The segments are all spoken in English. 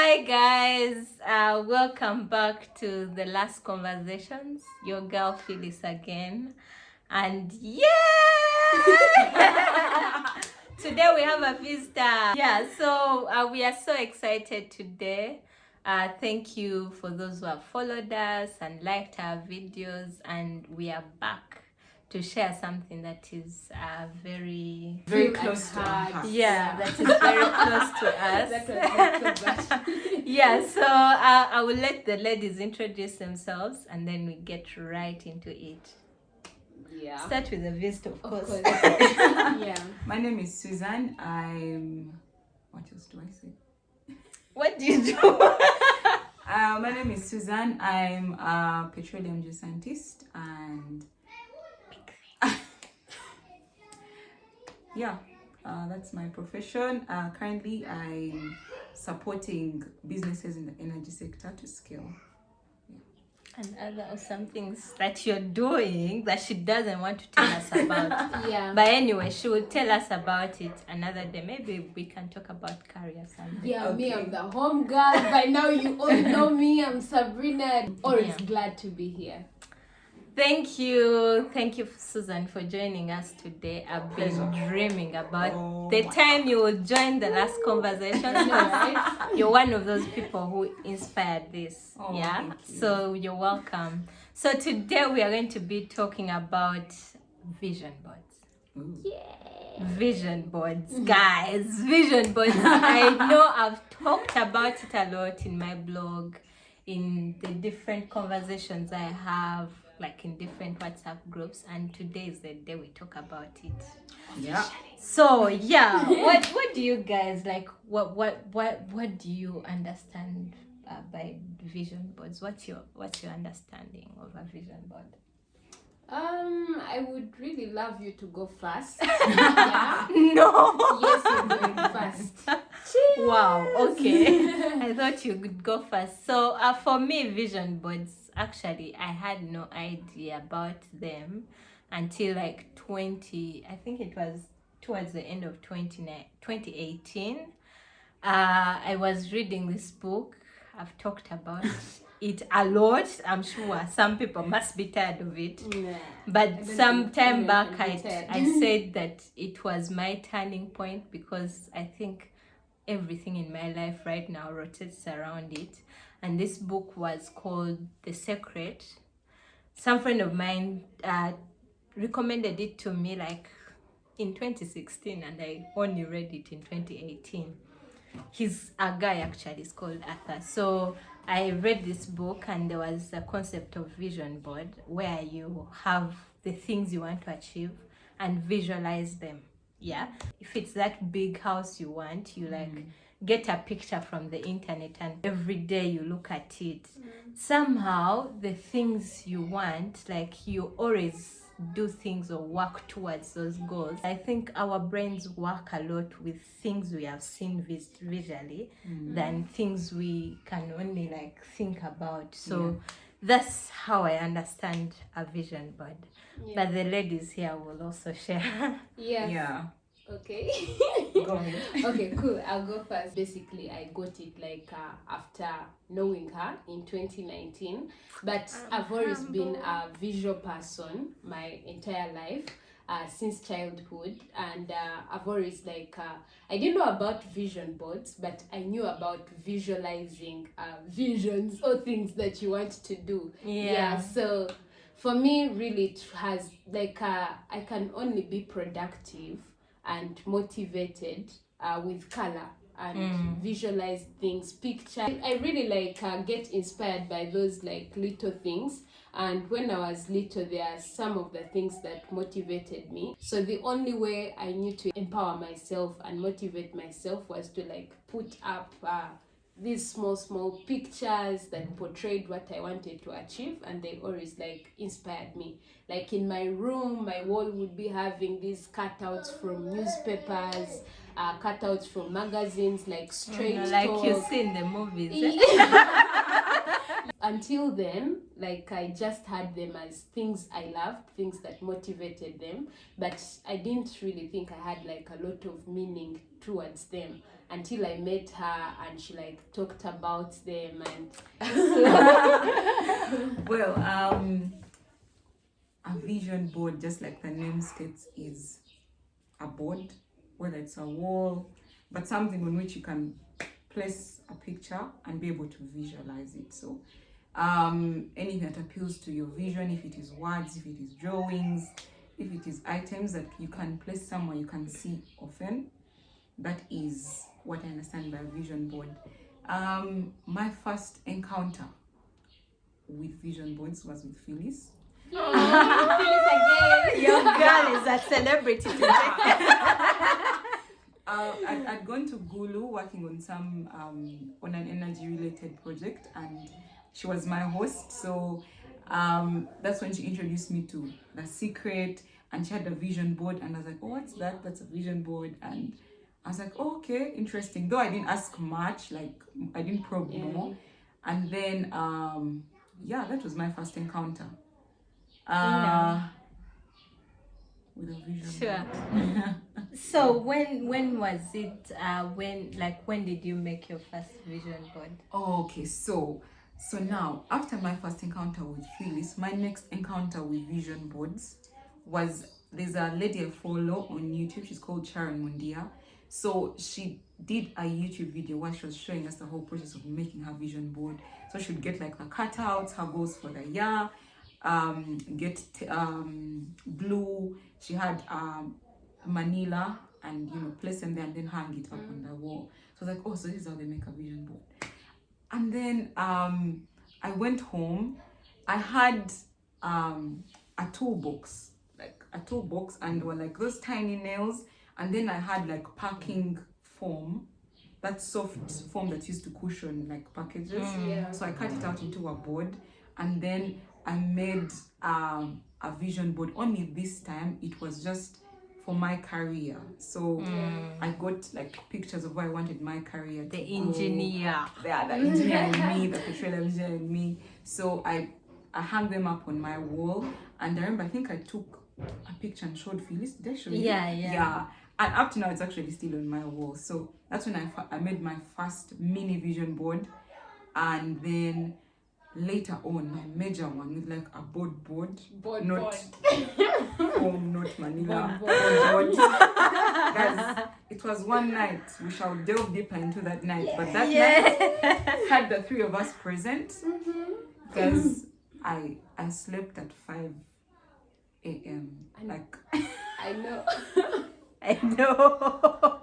Hi guys, welcome back to the last conversations. Your girl Phyllis again, and yeah, today we have a visitor. Yeah, so we are so excited today. Thank you for those who have followed us and liked our videos, and we are back to share something that is very close to our hearts. Yeah, that is very close to us. Yeah, so I will let the ladies introduce themselves and then we get right into it. Yeah. Start with the visitor, of course. Yeah. My name is Susan. What else do I say? What do you do? My name is Susan. I'm a petroleum geoscientist and yeah, that's my profession. Currently, I'm supporting businesses in the energy sector to scale. And other awesome things that you're doing that she doesn't want to tell us about. Yeah. But anyway, she will tell us about it another day. Maybe we can talk about career someday. Yeah, Okay. me, I'm the home girl. By now, you all know me. I'm Sabrina. Always glad to be here. Thank you, Susan, for joining us today. I've been dreaming about the time you will join the last conversation. You're one of those people who inspired this. Yeah, so you're welcome. So today we are going to be talking about vision boards. Yeah, vision boards, guys. Vision boards. I know I've talked about it a lot in my blog, in the different conversations I have, like in different WhatsApp groups, and today is the day we talk about it. Yeah. So yeah, what do you guys like? What do you understand by vision boards? What's your understanding of a vision board? I would really love you to go first. Yeah. No. Yes, you're going first. Cheers. Wow. Okay. I thought you could go first. So for me, vision boards, actually, I had no idea about them until like I think it was towards the end of 2018. I was reading this book. I've talked about it a lot. I'm sure some people must be tired of it. Yeah. But some time back, I said that it was my turning point because I think everything in my life right now rotates around it. And this book was called The Secret. Some friend of mine recommended it to me like in 2016, and I only read it in 2018. He's a guy, actually. It's called Arthur. So I read this book, and there was a concept of vision board where you have the things you want to achieve and visualize them. Yeah, if it's that big house you want, you like get a picture from the internet, and every day you look at it. Somehow the things you want, like you always do things or work towards those goals. I think our brains work a lot with things we have seen visually than things we can only like think about. So that's how I understand a vision board. But the ladies here will also share. Yeah. Okay. Go ahead. Okay, cool. I'll go first. Basically, I got it like after knowing her in 2019. But I've always been a visual person my entire life, since childhood. And I've always like, I didn't know about vision boards, but I knew about visualizing visions or things that you want to do. Yeah. So for me, really, it has like, I can only be productive and motivated with color and visualize things, picture. I really like get inspired by those like little things. And when I was little, there are some of the things that motivated me. So the only way I knew to empower myself and motivate myself was to like put up these small pictures that portrayed what I wanted to achieve, and they always like inspired me. Like in my room, my wall would be having these cutouts from newspapers, cutouts from magazines, like straight like talk. you see in the movies. Until then, Like I just had them as things I loved, things that motivated them, but I didn't really think I had like a lot of meaning towards them until I met her and she like talked about them and Well, a vision board, just like the name states, is a board, whether it's a wall, but something on which you can place a picture and be able to visualize it. So anything that appeals to your vision, if it is words, if it is drawings, if it is items that you can place somewhere you can see often, that is what I understand by a vision board. My first encounter with vision boards was with Phyllis. Phyllis again. Your girl is a celebrity today. I'd gone to Gulu working on some on an energy related project, and she was my host. So that's when she introduced me to The Secret, and she had a vision board, and I was like, oh, what's that? That's a vision board. And I was like, oh, okay, interesting. Though I didn't ask much, like I didn't probe more. And then that was my first encounter with a vision Sure. board. So when was it? When did you make your first vision board? Oh, okay, so now after my first encounter with Phyllis, my next encounter with vision boards was, there's a lady I follow on YouTube. She's called Sharon Mundia. So she did a YouTube video where she was showing us the whole process of making her vision board. So she'd get like the cutouts, her goals for the year, get glue. She had manila, and place them there and then hang it up on the wall. So I was like, oh, so this is how they make a vision board. And then I went home. I had a toolbox, and there were like those tiny nails. And then I had like packing foam, that soft foam that's used to cushion like packages. Yeah. So I cut it out into a board, and then I made a vision board. Only this time it was just for my career. So I got like pictures of where I wanted my career to The go. engineer. Yeah, the engineer in me, the petroleum engineer in me. So I hung them up on my wall, and I remember I think I took a picture and showed Phyllis. Did I show you? Yeah. And up to now, it's actually still on my wall. So that's when I made my first mini vision board. And then later on, my major one with like a board. Not foam, not manila. Board. Guys, it was one night. We shall delve deeper into that night. But that night had the three of us present. Because I slept at 5 a.m. Like I know. I know.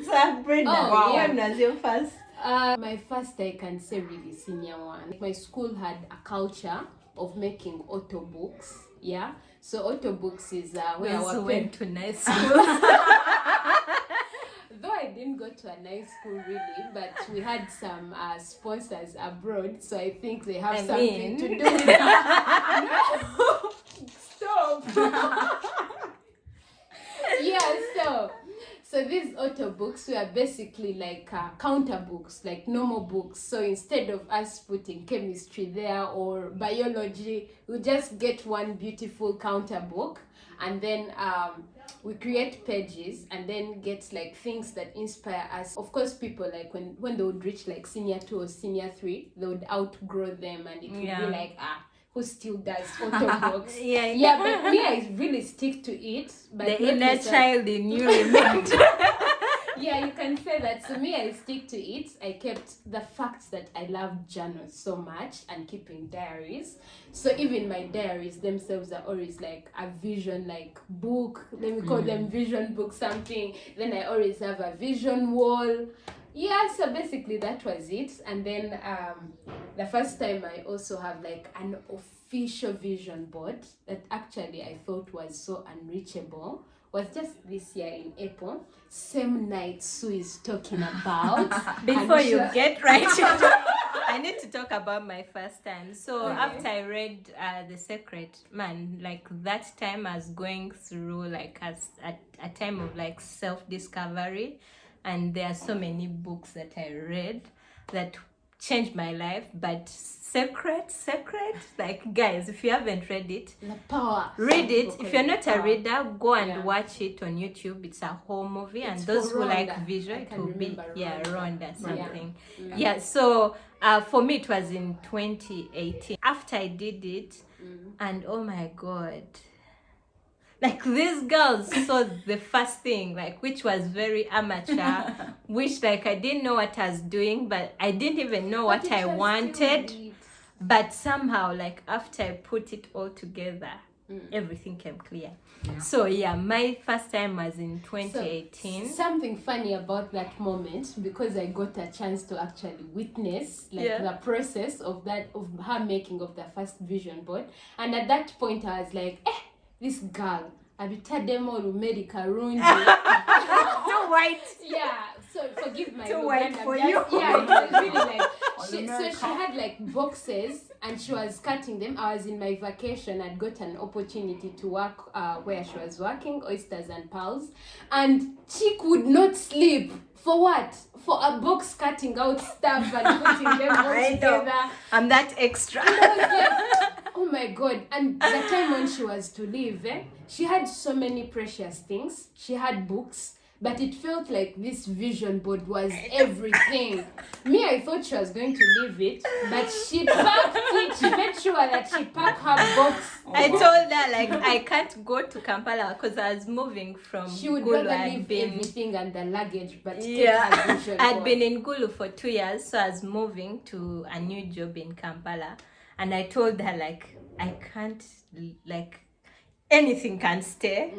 Sabrina, Oh, yeah. when was your first? My first, I can say, really senior one. My school had a culture of making auto books. Yeah, so auto books is where Those our who pen. went to nice schools. Though I didn't go to a nice school really, but we had some sponsors abroad, so I think they have something to do with it. Stop. Yeah, so these auto books were basically like counter books, like normal books. So instead of us putting chemistry there or biology, we just get one beautiful counter book, and then we create pages and then get like things that inspire us. Of course, people like when they would reach like senior 2 or senior 3, they would outgrow them, and it would be like, who still does auto books? Yeah, but me, I really stick to it. But The inner child in you remained. Yeah, you can say that. So me, I stick to it. I kept the fact that I love journals so much and keeping diaries. So even my diaries themselves are always like a vision, like book. Let me call them vision book something. Then I always have a vision wall. Yeah, so basically that was it. And then the first time I also have like an official vision board that actually I thought was so unreachable was just this year in April. Same night Sue is talking about. Before you get right into it, I need to talk about my first time. So after I read The Secret, man, like that time I was going through like a time of like self-discovery, and there are so many books that I read that changed my life. But secret, like guys, if you haven't read it, The power. read it. Some If you're people not call a it reader, go and Yeah. watch it on YouTube. It's a whole movie, and It's those for who like Rhonda. visual, I it can will be remember Rhonda Rhonda. something. Yeah. Yeah. So for me, it was in 2018. After I did it, and oh my god, like these girls saw the first thing, like which was very amateur, which like I didn't know what I was doing, but I didn't even know But what it I was wanted. still lit. But somehow, like after I put it all together, everything came clear. Yeah. So yeah, my first time was in 2018. So, something funny about that moment, because I got a chance to actually witness the process of her making of the first vision board. And at that point I was like, this girl abitademo America ruined Too white. yeah, so forgive my Too Uganda, white for just- you. Yeah, it was really like All so America. she had like boxes and she was cutting them. I was in my vacation. I'd got an opportunity to work where she was working, oysters and pearls, and she could not sleep. For what? For a box cutting out stuff and putting them all I know. together. I'm that extra. I was like, oh my god. And the time when she was to leave, she had so many precious things. She had books, but it felt like this vision board was everything. Me, I thought she was going to leave it, but she packed it. She made sure that she packed her box. I told her like I can't go to Kampala because I was moving from She would Gulu. rather I'd leave been everything and the luggage, but take yeah, her vision I'd board. been in Gulu for 2 years, so I was moving to a new job in Kampala, and I told her like I can't, like anything can stay,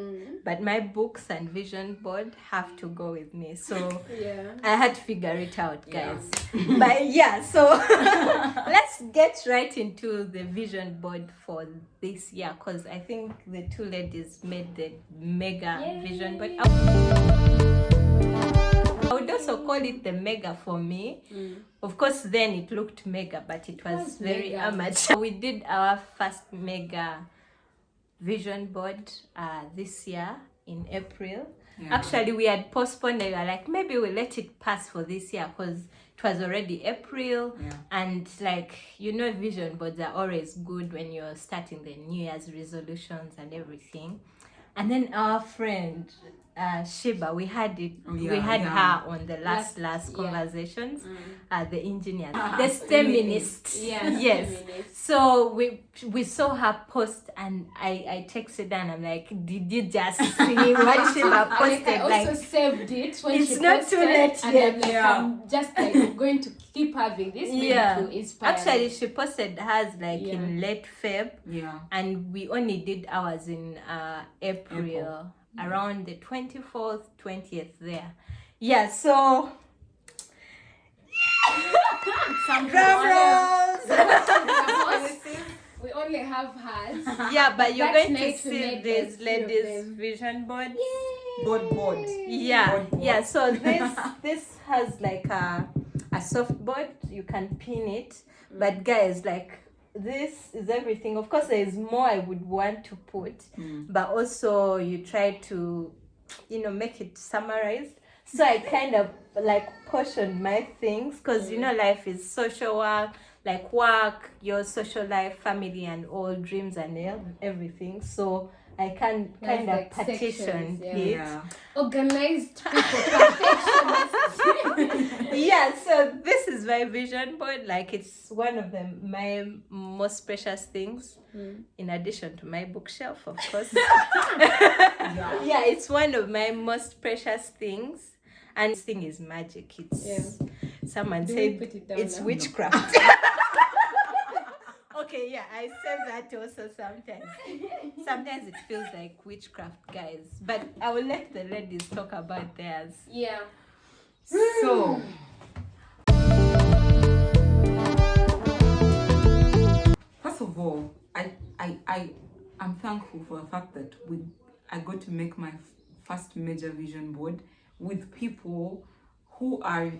but my books and vision board have to go with me. So Yeah. I had to figure it out, guys. But yeah, so let's get right into the vision board for this year, because I think the two ladies made the mega vision board. I would also call it the mega for me. Of course, then it looked mega, but it was very mega. amateur. We did our first mega vision board this year in April. Yeah. Actually, we had postponed it. We were like, maybe we'll let it pass for this year because it was already April. Yeah. And like, you know, vision boards are always good when you're starting the New Year's resolutions and everything. And then our friend Shiba, we had it. We had her on the last conversations. The engineer, the STEMinist. Yeah, yes. STEMinist. So we saw her post, and I texted her and I'm like, did you just see what Shiba posted? I also saved it when it's she not posted, too late and yet. I'm like, Yeah. I'm just like going to keep having this maybe to inspire Actually, me. she posted hers like in late Feb, Yeah. and we only did ours in April. Around the 24th, 20th there. Yeah, so Some drum rolls. We only have hers. Yeah, but you're That going to night we see made these the three of ladies' them. vision boards. board. Yeah, Board. yeah. So this has like a soft board. You can pin it, but guys, like this is everything. Of course, there is more I would want to put, but also you try to, make it summarized. So I kind of like portioned my things because life is social work, like work, your social life, family, and all dreams and everything. So I can There's kind of like partition sections, yeah. it. Yeah. Organized people, perfectionists. Yeah, so this is my vision board. Like it's one of my most precious things, in addition to my bookshelf, of course. Yeah, it's one of my most precious things, and this thing is magic. It's someone Do we said put it down it's now? witchcraft. Okay, yeah, I say that also sometimes. Sometimes it feels like witchcraft, guys. But I will let the ladies talk about theirs. Yeah. So first of all, I'm thankful for the fact that I got to make my first major vision board with people who are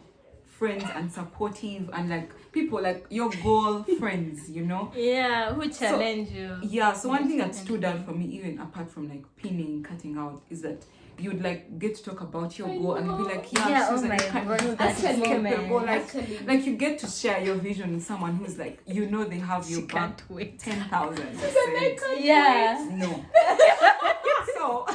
friends and supportive, and like people like your goal friends, you know. Yeah, who challenge you. Yeah, so one thing that stood out for me, even apart from like pinning, cutting out, is that you'd like get to talk about your goal and be like, yeah, oh Susan, my you can God, do that. that's It's amazing. incredible. Like, Actually. like you get to share your vision with someone who's like, you know, they have your She back can't wait. 10,000. Yeah. No. So,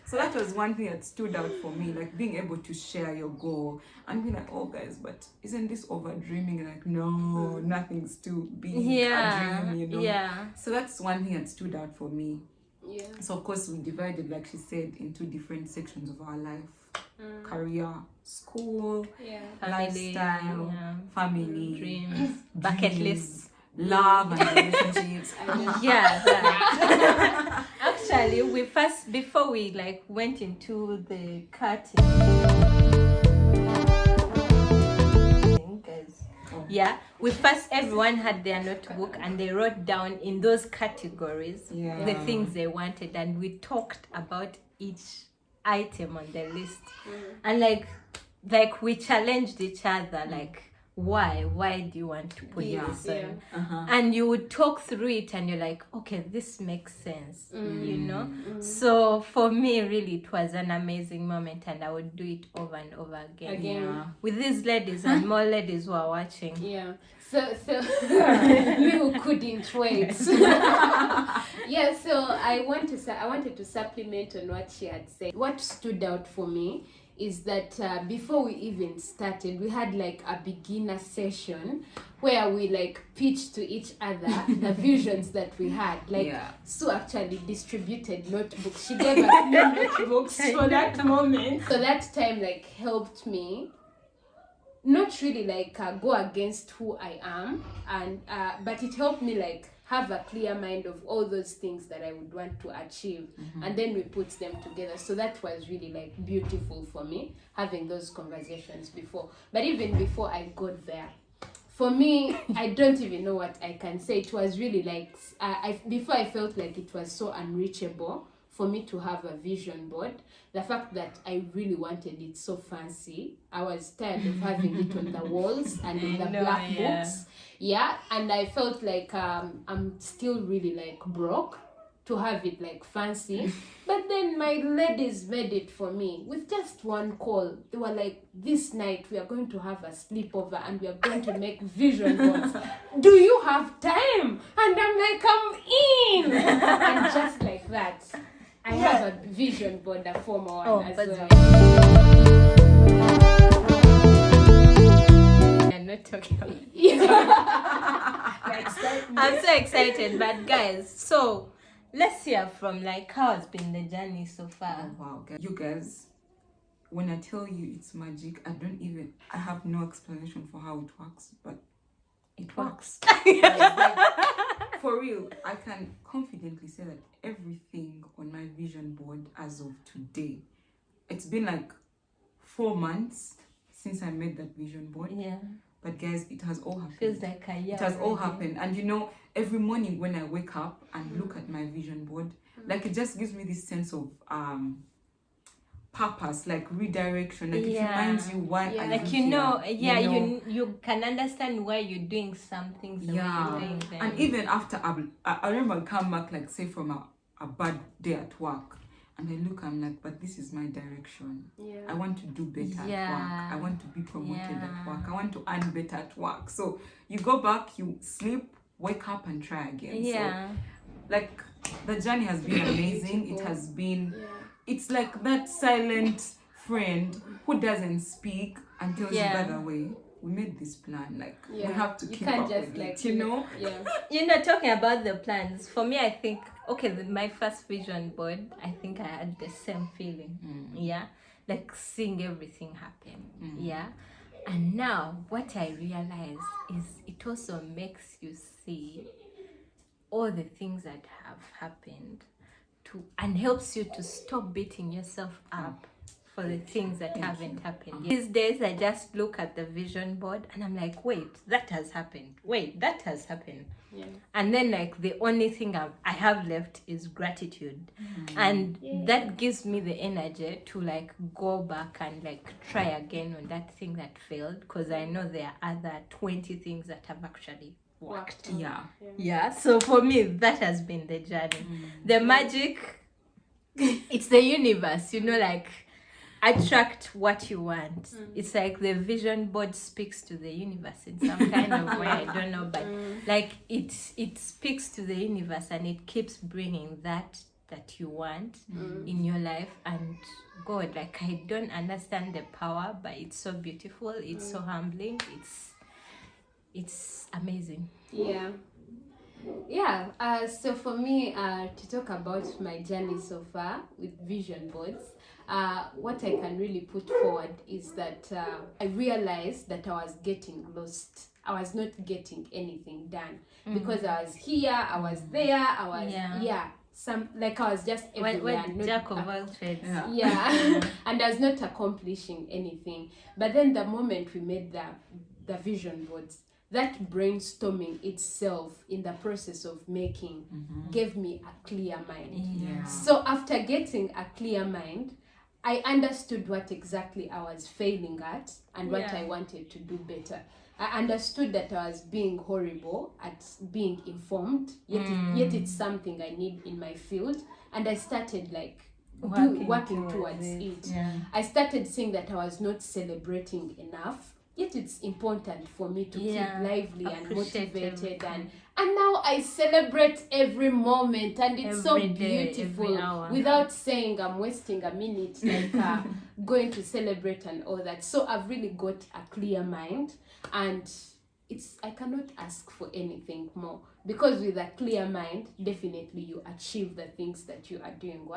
so that was one thing that stood out for me, like being able to share your goal and be like, oh guys, but isn't this over dreaming? Like, no, nothing's too big Yeah. a dream, you know. Yeah. So that's one thing that stood out for me. Yeah. So of course we divided, like she said, into different sections of our life: career, school, Yeah. Family, lifestyle, yeah. family, Dreams, bucket dreams, lists. love and relationships. Yeah, that. Actually, before we like went into the cutting, guys. Yeah, everyone had their notebook and they wrote down in those categories Yeah. the things they wanted, and we talked about each item on the list, and like we challenged each other, like why do you want to put this on? Yeah. And you would talk through it and you're like, okay, this makes sense, you know. So for me, really, it was an amazing moment, and I would do it over and over again. Yeah. With these ladies and more ladies who are watching. Yeah. So me who couldn't wait. Yeah. So I wanted to supplement on what she had said. What stood out for me is that before we even started, we had like a beginner session where we like pitched to each other the visions that we had. Like, Sue actually distributed notebooks. She gave us new notebooks for that moment. So that time like helped me not really like go against who I am, and but it helped me like have a clear mind of all those things that I would want to achieve, and then we put them together. So that was really like beautiful for me, having those conversations before. But even before I got there, for me, I don't even know what I can say. It was really like before I felt like it was so unreachable for me to have a vision board. The fact that I really wanted it so fancy, I was tired of having it on the walls and in the black books. Yeah, and I felt like I'm still really like broke to have it like fancy. But then my ladies made it for me with just one call. They were like, this night we are going to have a sleepover and we are going to make vision boards. Do you have time? And I'm like, I'm in. And just like that, I have a vision board, a formal one as well. I'm not talking about Excitement. I'm so excited, but guys, so let's hear from like how has been the journey so far. Oh, wow, you guys, when I tell you it's magic, I have no explanation for how it works, but it works. Like, for real, I can confidently say that everything on my vision board as of today, it's been like 4 months since I made that vision board. Yeah. But guys, it has all happened. Feels like a year. It has all already. happened. And you know, every morning when I wake up and look at my vision board, like it just gives me this sense of purpose, like redirection. Like it reminds you why I like you can understand why you're doing something. You're doing them. And even after I remember I come back, like say from a bad day at work, and I look, I'm like, but this is my direction. Yeah. I want to do better at work. I want to be promoted at work. I want to earn better at work. So you go back, you sleep, wake up and try again. Yeah. So like the journey has been amazing. It has been it's like that silent friend who doesn't speak and tells you, by the way, we made this plan, like we have to keep up with it, you know. Talking about the plans, for me I think my first vision board, I think I had the same feeling. Like seeing everything happen. And now what I realized is it also makes you see all the things that have happened and helps you to stop beating yourself up for the things that haven't happened yet. These days I just look at the vision board and I'm like, wait, that has happened. Wait, that has happened. Yeah. And then like the only thing I have left is gratitude. And that gives me the energy to like go back and like try again on that thing that failed, because I know there are other 20 things that have actually worked. Yeah, so for me that has been the journey. The magic, it's the universe, you know, like attract what you want. It's like the vision board speaks to the universe in some kind of way. I don't know, but like it speaks to the universe and it keeps bringing that you want in your life. And God, like I don't understand the power, but it's so beautiful, it's so humbling, it's amazing. So for me, to talk about my journey so far with vision boards, what I can really put forward is that I realized that I was getting lost. I was not getting anything done because I was here, I was there, I was I was just everywhere. Jack of all trades. And I was not accomplishing anything. But then the moment we made the vision boards, that brainstorming itself in the process of making gave me a clear mind. So after getting a clear mind, I understood what exactly I was failing at and what I wanted to do better. I understood that I was being horrible at being informed, yet it's something I need in my field, and I started like working towards it. I started saying that I was not celebrating enough, yet it's important for me to keep lively and motivated, and now I celebrate every moment, and it's so beautiful without saying I'm wasting a minute like going to celebrate and all that. So I've really got a clear mind, and I cannot ask for anything more, because with a clear mind, definitely you achieve the things that you are doing,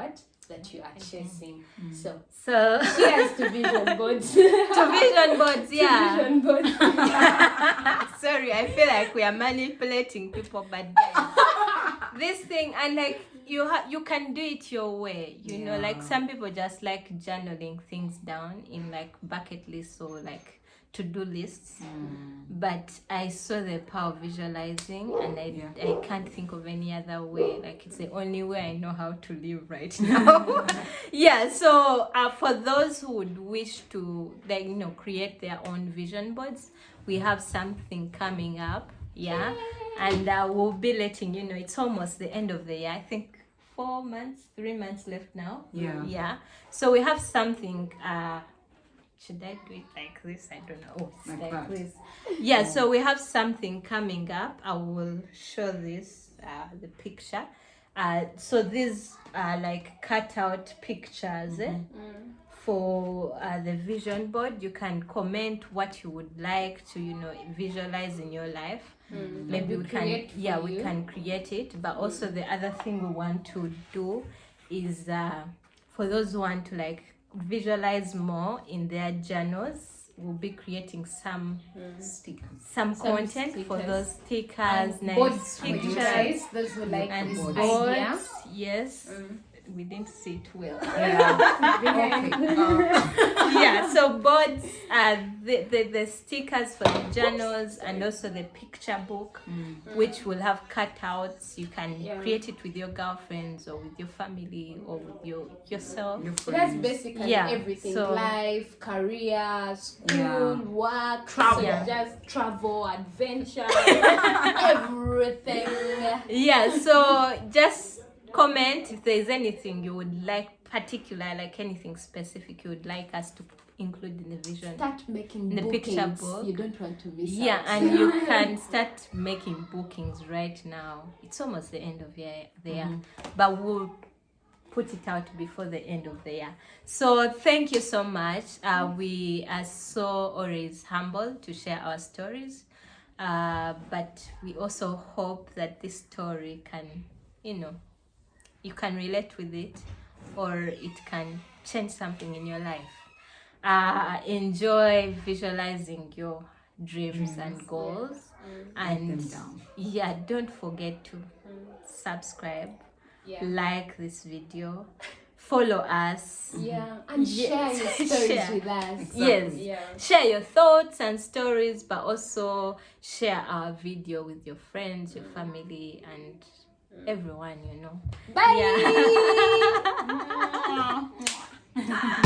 that you are chasing. So cheers to vision boards. To vision boards, To vision boards. Sorry, I feel like we are manipulating people, but this thing, and like you can do it your way, you know, like some people just like journaling things down in like bucket lists or like to-do lists, but I saw the power of visualizing, and I can't think of any other way. Like it's the only way I know how to live right now. So for those who would wish to like, you know, create their own vision boards, we have something coming up, and we'll be letting you know. It's almost the end of the year, I think 3 months left now. So we have something. Should I do it like this? I don't know. Oh, it's like this. So we have something coming up. I will show this, the picture. So these are like cut out pictures for the vision board. You can comment what you would like to, you know, visualize in your life. Maybe we can create it. But also the other thing we want to do is for those who want to like visualize more in their journals, we'll be creating some content for those stickers, and nice pictures, those who like and this boards. idea. We didn't see it well. Okay. So boards, the stickers for the journals, and also the picture book, which will have cutouts. You can create it with your girlfriends or with your family or with yourself. That's basically everything: so, life, career, school, work, just travel, adventure, everything. So just comment if there's anything you would like, particular, like anything specific you would like us to include in the vision. Start making in the bookings. Picture book. You don't want to miss out. And you can start making bookings right now. It's almost the end of the year, but we'll put it out before the end of the year. So thank you so much. We are so always humbled to share our stories, but we also hope that this story can, you know, you can relate with it, or it can change something in your life. Enjoy visualizing your dreams and goals, and don't forget to subscribe, like this video, follow us. Yeah, and share your Yes. stories Share. with us. Yes. Yeah. Share your thoughts and stories, but also share our video with your friends, your family, and everyone, you know. Bye. Yeah.